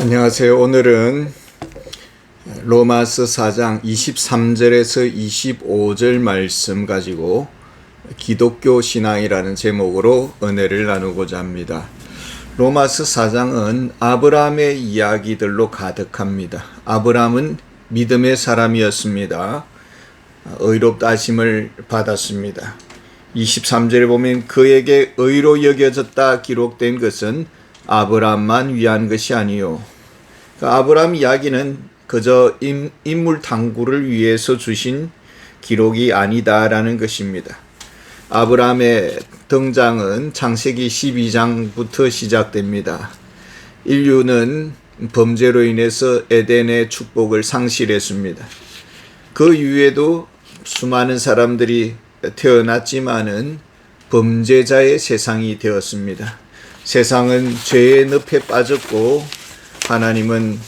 안녕하세요. 오늘은 로마서 4장 23절에서 25절 말씀 가지고 기독교 신앙이라는 제목으로 은혜를 나누고자 합니다. 로마서 4장은 아브라함의 이야기들로 가득합니다. 아브라함은 믿음의 사람이었습니다. 의롭다 하심을 받았습니다. 23절에 보면 그에게 의로 여겨졌다 기록된 것은 아브라함만 위한 것이 아니요. 아브라함 이야기는 그저 인물 탐구를 위해서 주신 기록이 아니다라는 것입니다. 아브라함의 등장은 창세기 12장부터 시작됩니다. 인류는 범죄로 인해서 에덴의 축복을 상실했습니다. 그 이후에도 수많은 사람들이 태어났지만은 범죄자의 세상이 되었습니다. 세상은 죄의 늪에 빠졌고 하나님은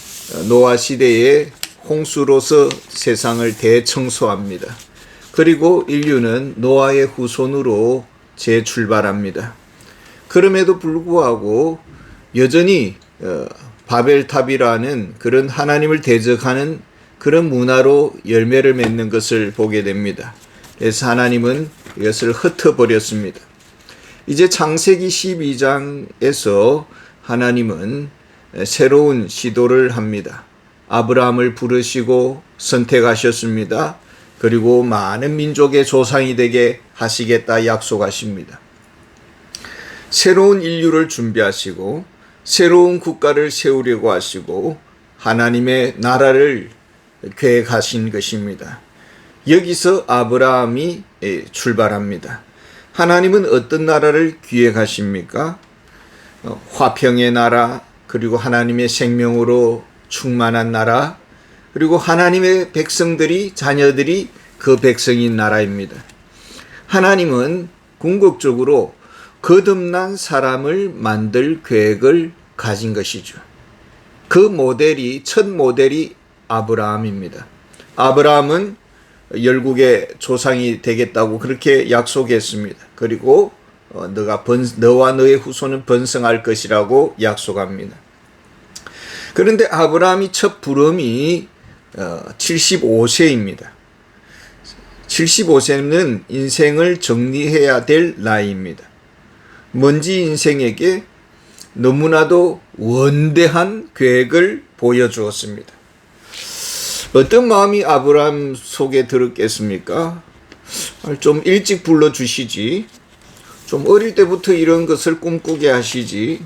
노아 시대에 홍수로서 세상을 대청소합니다. 그리고 인류는 노아의 후손으로 재출발합니다. 그럼에도 불구하고 여전히 바벨탑이라는 그런 하나님을 대적하는 그런 문화로 열매를 맺는 것을 보게 됩니다. 그래서 하나님은 이것을 흩어버렸습니다. 이제 창세기 12장에서 하나님은 새로운 시도를 합니다. 아브라함을 부르시고 선택하셨습니다. 그리고 많은 민족의 조상이 되게 하시겠다 약속하십니다. 새로운 인류를 준비하시고 새로운 국가를 세우려고 하시고 하나님의 나라를 계획하신 것입니다. 여기서 아브라함이 출발합니다. 하나님은 어떤 나라를 기획하십니까? 화평의 나라, 그리고 하나님의 생명으로 충만한 나라, 그리고 하나님의 백성들이, 자녀들이 그 백성인 나라입니다. 하나님은 궁극적으로 거듭난 사람을 만들 계획을 가진 것이죠. 그 모델이, 첫 모델이 아브라함입니다. 아브라함은 열국의 조상이 되겠다고 그렇게 약속했습니다. 그리고 너와 너의 후손은 번성할 것이라고 약속합니다. 그런데 아브라함이 첫 부름이 75세입니다. 75세는 인생을 정리해야 될 나이입니다. 먼지 인생에게 너무나도 원대한 계획을 보여주었습니다. 어떤 마음이 아브라함 속에 들었겠습니까? 좀 일찍 불러주시지. 좀 어릴 때부터 이런 것을 꿈꾸게 하시지.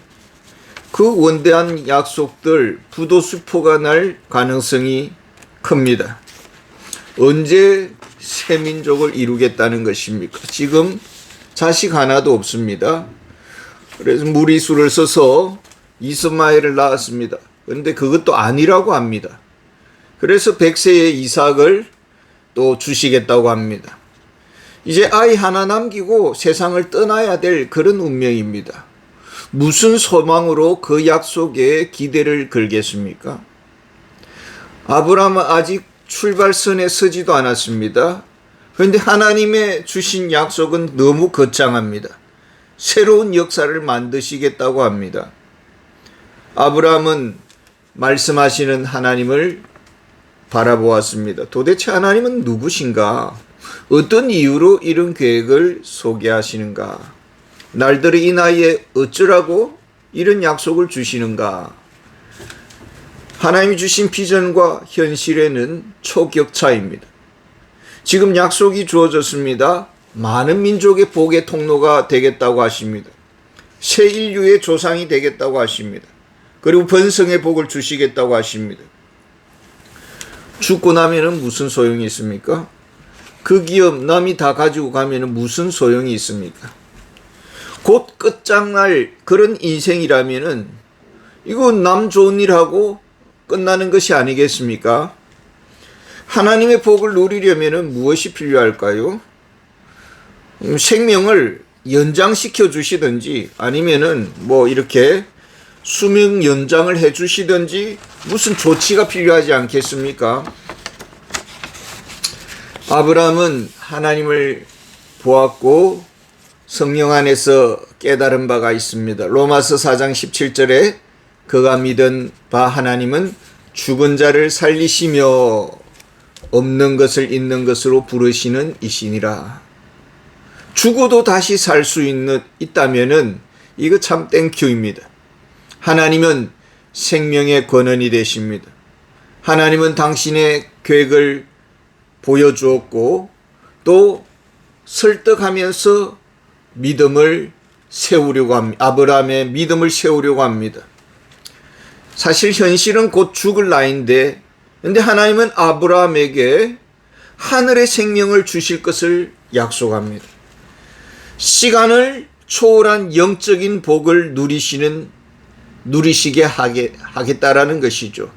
그 원대한 약속들 부도수포가 날 가능성이 큽니다. 언제 새 민족을 이루겠다는 것입니까? 지금 자식 하나도 없습니다. 그래서 무리수를 써서 이스마엘을 낳았습니다. 그런데 그것도 아니라고 합니다. 그래서 100세의 이삭을 또 주시겠다고 합니다. 이제 아이 하나 남기고 세상을 떠나야 될 그런 운명입니다. 무슨 소망으로 그 약속에 기대를 걸겠습니까? 아브라함은 아직 출발선에 서지도 않았습니다. 그런데 하나님의 주신 약속은 너무 거창합니다. 새로운 역사를 만드시겠다고 합니다. 아브라함은 말씀하시는 하나님을 바라보았습니다. 도대체 하나님은 누구신가? 어떤 이유로 이런 계획을 소개하시는가? 날들의 이 나이에 어쩌라고 이런 약속을 주시는가? 하나님이 주신 비전과 현실에는 초격차입니다. 지금 약속이 주어졌습니다. 많은 민족의 복의 통로가 되겠다고 하십니다. 새 인류의 조상이 되겠다고 하십니다. 그리고 번성의 복을 주시겠다고 하십니다. 죽고 나면은 무슨 소용이 있습니까? 그 기업 남이 다 가지고 가면은 무슨 소용이 있습니까? 곧 끝장날 그런 인생이라면은 이거 남 좋은 일하고 끝나는 것이 아니겠습니까? 하나님의 복을 누리려면은 무엇이 필요할까요? 생명을 연장시켜 주시든지 아니면은 뭐 이렇게 수명 연장을 해 주시든지 무슨 조치가 필요하지 않겠습니까? 아브라함은 하나님을 보았고 성령 안에서 깨달은 바가 있습니다. 로마서 4장 17절에 그가 믿은 바 하나님은 죽은 자를 살리시며 없는 것을 있는 것으로 부르시는 이시니라. 죽어도 다시 살 수 있다면은 이거 참 땡큐입니다. 하나님은 생명의 권원이 되십니다. 하나님은 당신의 계획을 보여주었고 또 설득하면서 믿음을 세우려고 합니다. 아브라함의 믿음을 세우려고 합니다. 사실 현실은 곧 죽을 나이인데 근데 하나님은 아브라함에게 하늘의 생명을 주실 것을 약속합니다. 시간을 초월한 영적인 복을 누리시게 하겠다라는 것이죠.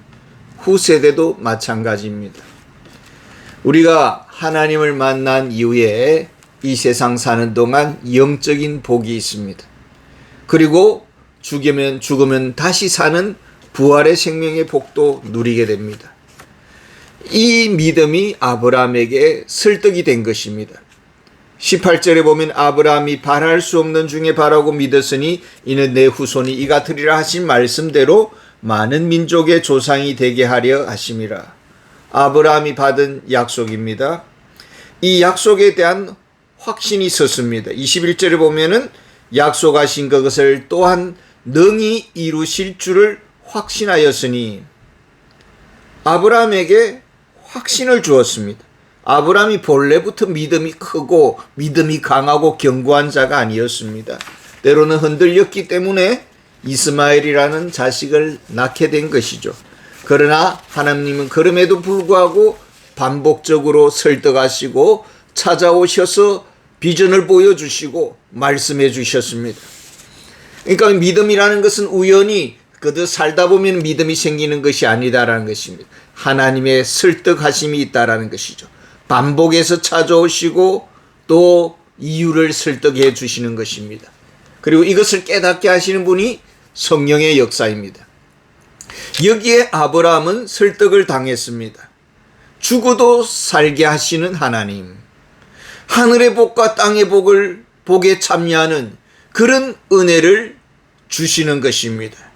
후세대도 마찬가지입니다. 우리가 하나님을 만난 이후에 이 세상 사는 동안 영적인 복이 있습니다. 그리고 죽으면 다시 사는 부활의 생명의 복도 누리게 됩니다. 이 믿음이 아브라함에게 설득이 된 것입니다. 18절에 보면 아브라함이 바랄 수 없는 중에 바라고 믿었으니 이는 내 후손이 이 같으리라 하신 말씀대로 많은 민족의 조상이 되게 하려 하심이라. 아브라함이 받은 약속입니다. 이 약속에 대한 확신이 있었습니다. 21절에 보면은 약속하신 그것을 또한 능히 이루실 줄을 확신하였으니 아브라함에게 확신을 주었습니다. 아브라함이 본래부터 믿음이 크고 믿음이 강하고 견고한 자가 아니었습니다. 때로는 흔들렸기 때문에 이스마엘이라는 자식을 낳게 된 것이죠. 그러나 하나님은 그럼에도 불구하고 반복적으로 설득하시고 찾아오셔서 비전을 보여주시고 말씀해 주셨습니다. 그러니까 믿음이라는 것은 우연히 그저 살다 보면 믿음이 생기는 것이 아니다라는 것입니다. 하나님의 설득하심이 있다라는 것이죠. 반복해서 찾아오시고 또 이유를 설득해 주시는 것입니다. 그리고 이것을 깨닫게 하시는 분이 성령의 역사입니다. 여기에 아브라함은 설득을 당했습니다. 죽어도 살게 하시는 하나님, 하늘의 복과 땅의 복에 참여하는 그런 은혜를 주시는 것입니다.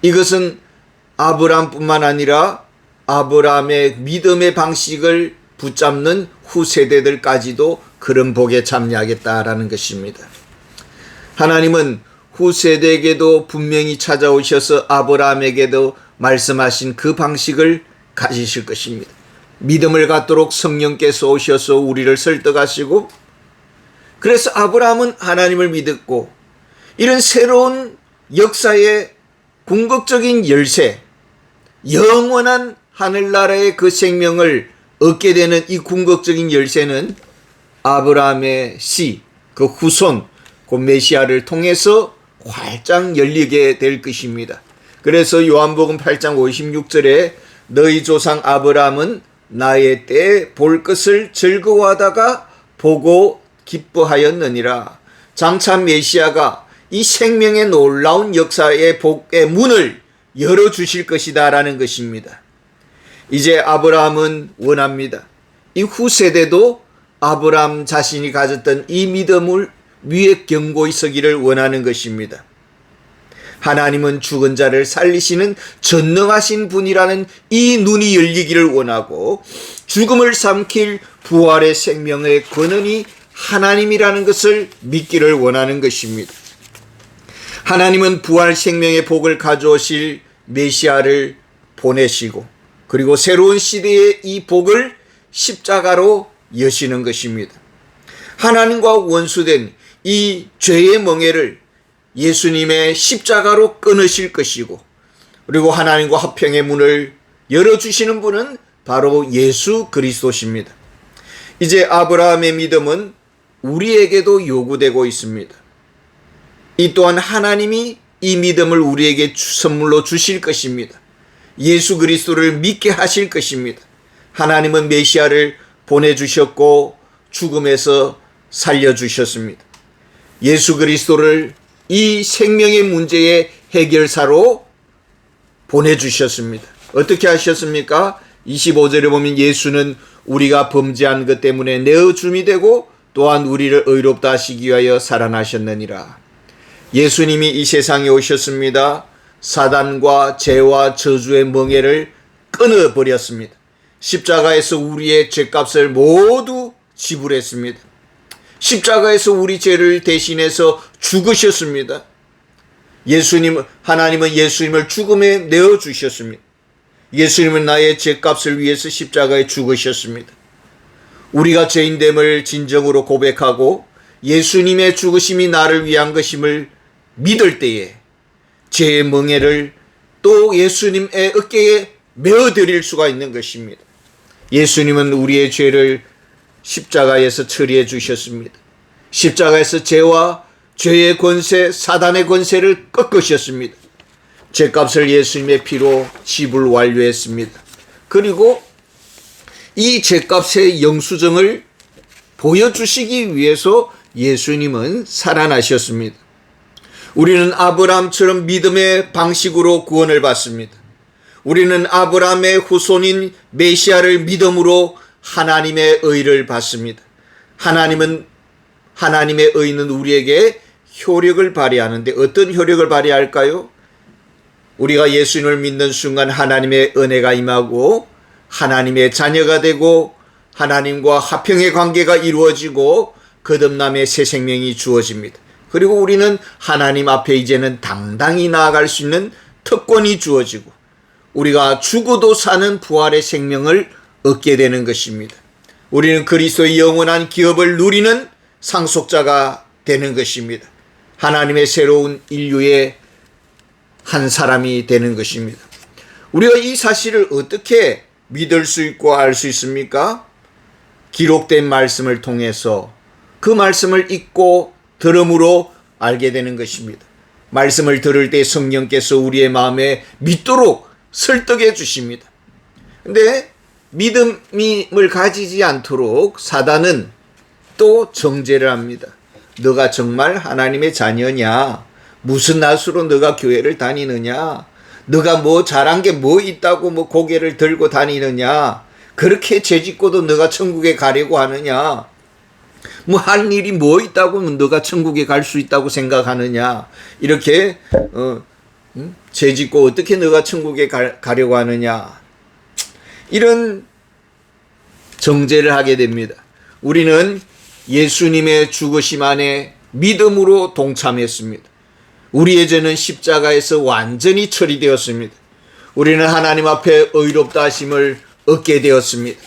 이것은 아브라함뿐만 아니라 아브라함의 믿음의 방식을 붙잡는 후세대들까지도 그런 복에 참여하겠다라는 것입니다. 하나님은 후세대에게도 분명히 찾아오셔서 아브라함에게도 말씀하신 그 방식을 가지실 것입니다. 믿음을 갖도록 성령께서 오셔서 우리를 설득하시고 그래서 아브라함은 하나님을 믿었고 이런 새로운 역사의 궁극적인 열쇠, 영원한 하늘나라의 그 생명을 얻게 되는 이 궁극적인 열쇠는 아브라함의 씨, 그 후손, 그 메시아를 통해서 활짝 열리게 될 것입니다. 그래서 요한복음 8장 56절에 너희 조상 아브라함은 나의 때에 볼 것을 즐거워하다가 보고 기뻐하였느니라. 장차 메시아가 이 생명의 놀라운 역사의 복의 문을 열어주실 것이다 라는 것입니다. 이제 아브라함은 원합니다. 이 후세대도 아브라함 자신이 가졌던 이 믿음을 위에 견고히 서기를 원하는 것입니다. 하나님은 죽은 자를 살리시는 전능하신 분이라는 이 눈이 열리기를 원하고 죽음을 삼킬 부활의 생명의 권한이 하나님이라는 것을 믿기를 원하는 것입니다. 하나님은 부활 생명의 복을 가져오실 메시아를 보내시고 그리고 새로운 시대의 이 복을 십자가로 여시는 것입니다. 하나님과 원수된 이 죄의 멍에를 예수님의 십자가로 끊으실 것이고 그리고 하나님과 화평의 문을 열어주시는 분은 바로 예수 그리스도십니다. 이제 아브라함의 믿음은 우리에게도 요구되고 있습니다. 이 또한 하나님이 이 믿음을 우리에게 선물로 주실 것입니다. 예수 그리스도를 믿게 하실 것입니다. 하나님은 메시아를 보내주셨고 죽음에서 살려주셨습니다. 예수 그리스도를 이 생명의 문제의 해결사로 보내주셨습니다. 어떻게 하셨습니까? 25절에 보면 예수는 우리가 범죄한 것 때문에 내어줌이 되고 또한 우리를 의롭다 하시기 위하여 살아나셨느니라. 예수님이 이 세상에 오셨습니다. 사단과 죄와 저주의 멍에를 끊어버렸습니다. 십자가에서 우리의 죄값을 모두 지불했습니다. 십자가에서 우리 죄를 대신해서 죽으셨습니다. 하나님은 예수님을 죽음에 내어주셨습니다. 예수님은 나의 죄값을 위해서 십자가에 죽으셨습니다. 우리가 죄인됨을 진정으로 고백하고 예수님의 죽으심이 나를 위한 것임을 믿을 때에 죄의 멍에를 또 예수님의 어깨에 메어드릴 수가 있는 것입니다. 예수님은 우리의 죄를 십자가에서 처리해 주셨습니다. 십자가에서 죄와 죄의 권세, 사단의 권세를 꺾으셨습니다. 죄값을 예수님의 피로 지불 완료했습니다. 그리고 이 죄값의 영수증을 보여주시기 위해서 예수님은 살아나셨습니다. 우리는 아브라함처럼 믿음의 방식으로 구원을 받습니다. 우리는 아브라함의 후손인 메시아를 믿음으로 하나님의 의를 받습니다. 하나님의 의는 우리에게 효력을 발휘하는데 어떤 효력을 발휘할까요? 우리가 예수님을 믿는 순간 하나님의 은혜가 임하고 하나님의 자녀가 되고 하나님과 화평의 관계가 이루어지고 거듭남의 새 생명이 주어집니다. 그리고 우리는 하나님 앞에 이제는 당당히 나아갈 수 있는 특권이 주어지고 우리가 죽어도 사는 부활의 생명을 얻게 되는 것입니다. 우리는 그리스도의 영원한 기업을 누리는 상속자가 되는 것입니다. 하나님의 새로운 인류의 한 사람이 되는 것입니다. 우리가 이 사실을 어떻게 믿을 수 있고 알 수 있습니까? 기록된 말씀을 통해서 그 말씀을 읽고 들음으로 알게 되는 것입니다. 말씀을 들을 때 성령께서 우리의 마음에 믿도록 설득해 주십니다. 근데 믿음을 가지지 않도록 사단은 또 정죄를 합니다. 너가 정말 하나님의 자녀냐? 무슨 낯으로 너가 교회를 다니느냐? 너가 뭐 잘한 게 뭐 있다고 뭐 고개를 들고 다니느냐? 그렇게 죄짓고도 너가 천국에 가려고 하느냐? 뭐 할 일이 뭐 있다고 너가 천국에 갈 수 있다고 생각하느냐? 이렇게 죄짓고 어떻게 너가 천국에 가려고 하느냐? 이런 정죄를 하게 됩니다. 우리는 예수님의 죽으심 안에 믿음으로 동참했습니다. 우리의 죄는 십자가에서 완전히 처리되었습니다. 우리는 하나님 앞에 의롭다 하심을 얻게 되었습니다.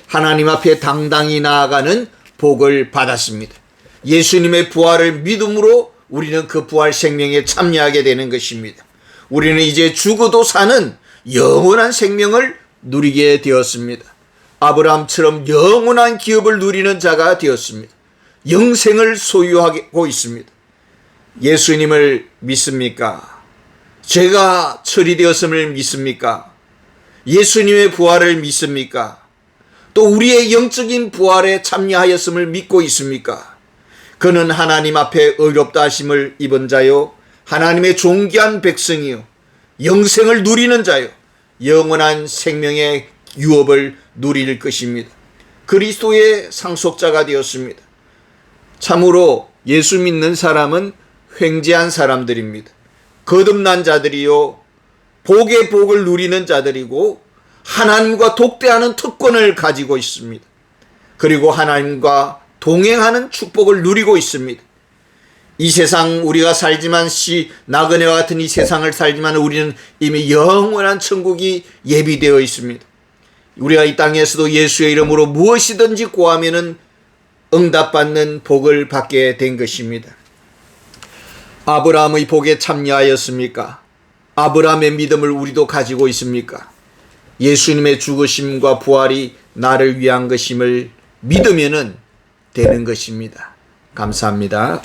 하나님 앞에 당당히 나아가는 복을 받았습니다. 예수님의 부활을 믿음으로 우리는 그 부활 생명에 참여하게 되는 것입니다. 우리는 이제 죽어도 사는 영원한 생명을 누리게 되었습니다. 아브라함처럼 영원한 기업을 누리는 자가 되었습니다. 영생을 소유하고 있습니다. 예수님을 믿습니까? 죄가 처리되었음을 믿습니까? 예수님의 부활을 믿습니까? 또 우리의 영적인 부활에 참여하였음을 믿고 있습니까? 그는 하나님 앞에 의롭다 하심을 입은 자요, 하나님의 존귀한 백성이요, 영생을 누리는 자요, 영원한 생명의 유업을 누릴 것입니다. 그리스도의 상속자가 되었습니다. 참으로 예수 믿는 사람은 횡재한 사람들입니다. 거듭난 자들이요, 복의 복을 누리는 자들이고 하나님과 독대하는 특권을 가지고 있습니다. 그리고 하나님과 동행하는 축복을 누리고 있습니다. 이 세상 우리가 살지만 나그네와 같은 이 세상을 살지만 우리는 이미 영원한 천국이 예비되어 있습니다. 우리가 이 땅에서도 예수의 이름으로 무엇이든지 구하면은 응답받는 복을 받게 된 것입니다. 아브라함의 복에 참여하였습니까? 아브라함의 믿음을 우리도 가지고 있습니까? 예수님의 죽으심과 부활이 나를 위한 것임을 믿으면은 되는 것입니다. 감사합니다.